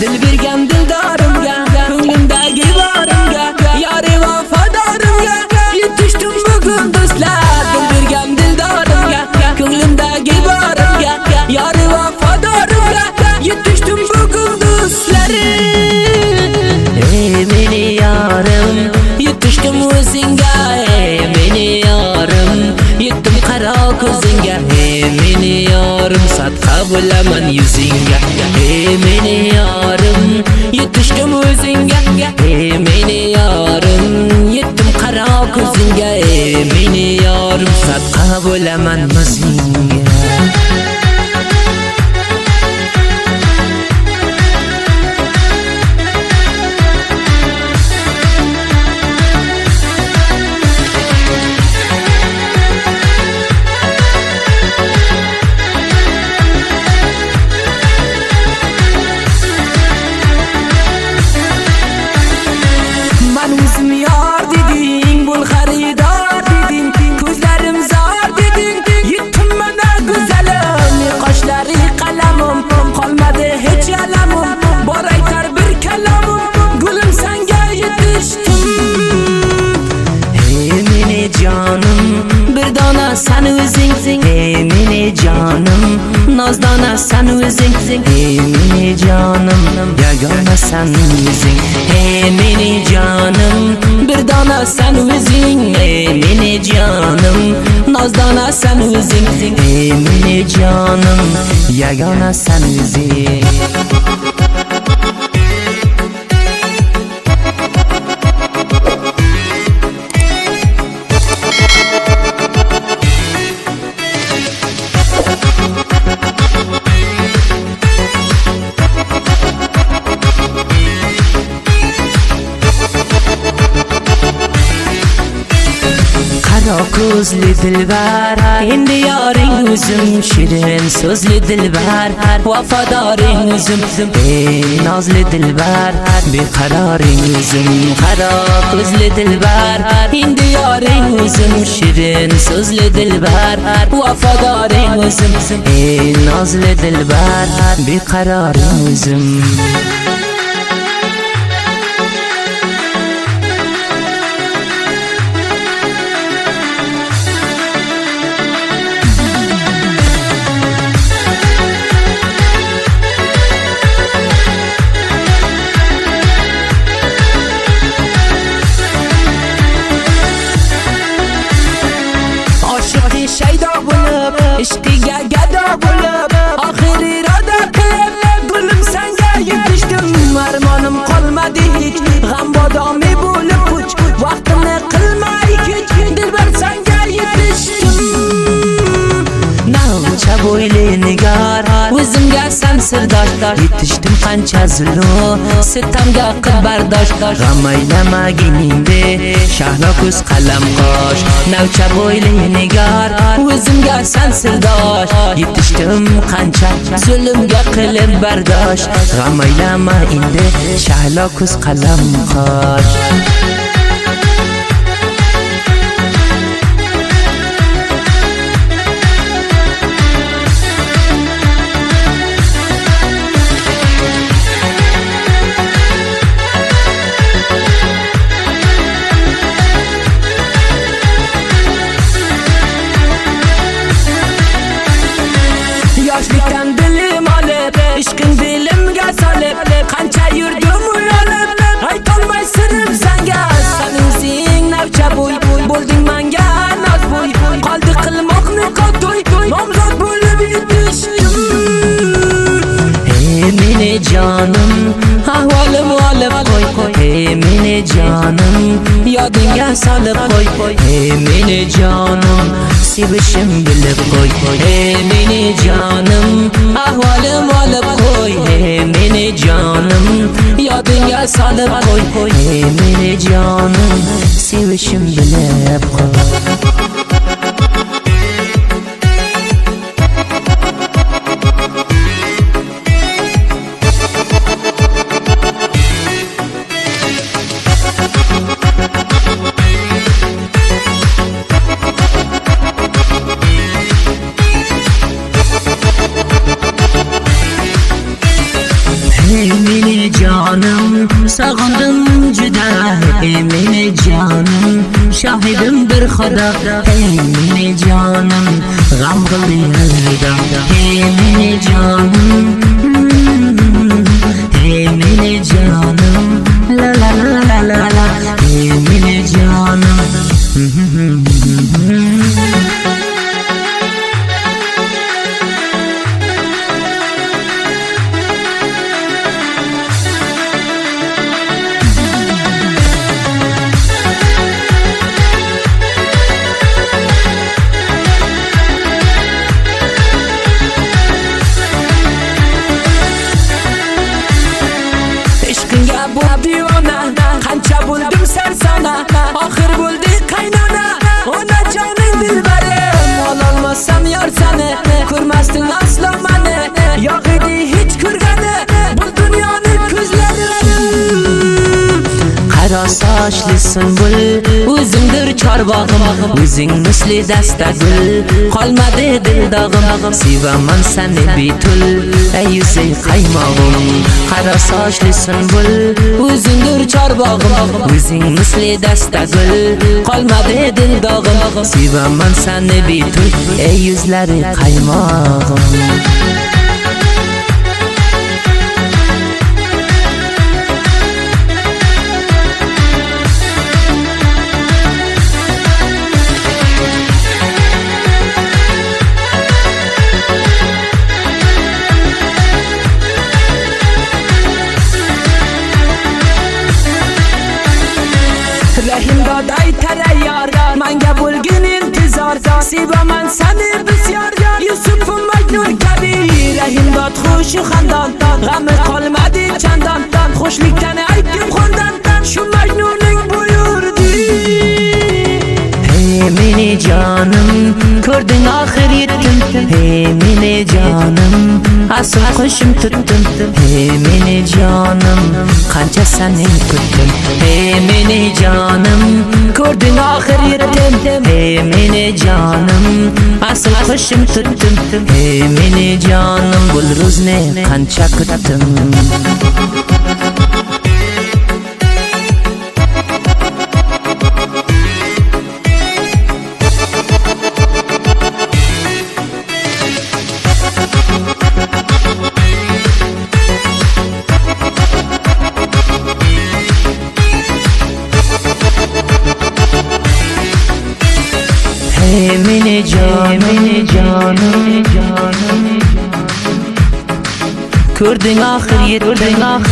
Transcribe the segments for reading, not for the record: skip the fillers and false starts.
Dil bergan dildorimga, ko'nglimdagi borimga, yori vafodorimga yetishdim bugun do'stlar. Dil bergan dildorimga, ko'nglimdagi borimga, yori vafodorimga yetishdim bugun do'stlar. Ey meni yorim, yetishdim o'zingga. Ey meni yorim, yetdim qaro ko'zingga. Ey meni yorim, sadqa bo'laman yuzingga. Ey meni yorim, yetishdim o'zingga. Ey meni yorim, yetdim qaro ko'zingga. Ey meni yorim, sadqa bo'laman yuzingga. Sen o'zing, ey meni jonim, nozdona sen o'zing, ey meni jonim, yagona sen o'zing, ey meni jonim, bir dona sen o'zing, ey meni jonim, nozdona sen o'zing, ey meni jonim, yagona sen o'zing. Ko'zli dilbar, endi yoring o'zim, shirin so'zli dilbar, vafodoring o'zim, ey nozli dilbar, beqaroring o'zim, qaro ko'zli dilbar, endi yoring o'zim, shirin so'zli dilbar, vafodoring o'zim, ey nozli dilbar, beqaroring o'zim. Shaydo bo'lib, ishqiga gado bo'lib, oxir iroda qilib, gulim senga yetishdim. Armonim qolmadi hech, g'am bodomi bo'lib puch, vaqtimni qilmay kech, dilbar senga yetishdim. Navcha bo'yli nigar, o'zimga sen sirdosh, yetishdim qancha zulm, sitamga qil bardosh, g'am aylamaginingda shahlo ko'z qalam qosh. Navcha bo'yli nigar, o'zimga sen sirdosh, yetishdim qancha zulmga qilib bardosh, g'am aylama endi shahlo ko'z qalam qosh. Yoshlikdan dilim olib, ishqing dilimga solib, qancha yurdim uyalib, aytolmay sirim senga. Sen o'zing navcha bo'y, bo'lding menga noz bo'y, qoldi qilmoqni qo'toy, nomzod bo'lib yetishdim. Ey meni jonim, ahvolim olib qo'y, ey meni jonim, yodingga solib qo'y, ey meni jonim, sevishim bilib qo'y, ey meni jonim, ahvolim olib qo'y, ey meni jonim, yodingga solib qo'y, ey meni jonim, sevishim bilib qo'y. Hey meni canım sağındım cüda. Hey meni canım şahidim bir Xudo. Hey meni canım gam qildi alvida. Hey meni canım hey meni canım la la la la la la. Hey meni canım ishqinga bo'ldi ona qancha bo'ldim sarsona oxir bo'ldi qaynona onajoning dilbarim ololmasam yor seni ko'rmasding aslo meni yo'q edi hech ko'rgani bu dunyoni ko'zlari qaro sochli sunbul o'zingdir chorbog'im o'zing misli dasta gul qolmadi dildog'im sevaman seni betul ey yuzing qaymog'im qaro sochli sunbul o'zingdir chorbog'im o'zing misli dasta gul qolmadi dildog'im sevaman seni betul ey yuzlari qaymog'im Rahim dod aytar ayyor manga bo'lgin intizor sevaman seni bisyor Yusufim Majnun kabi Rahim dod xushi xandon g'ami qolmadi chandon xushlikdan aytdim xondan shu Majnuning buyurdi Hey meni canım ko'rding oxir yetdim Hey meni canım asl qo'shim tutdim Hey meni canım qancha seni kutdim Hey meni canım ko'rding oxir yetdim Hey meni canım asl qo'shim tutdim Hey meni canım gul ro'zni qancha kutdim Hey meni canım ko'rding oxir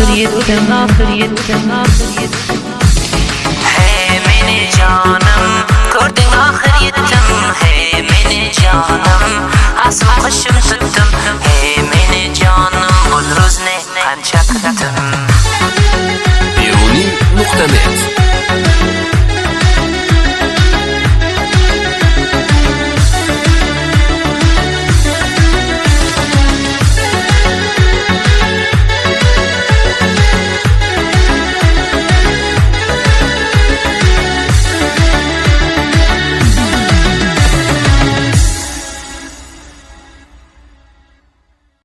yetdim Hey meni canım ko'rding oxir yetdim Hey meni canım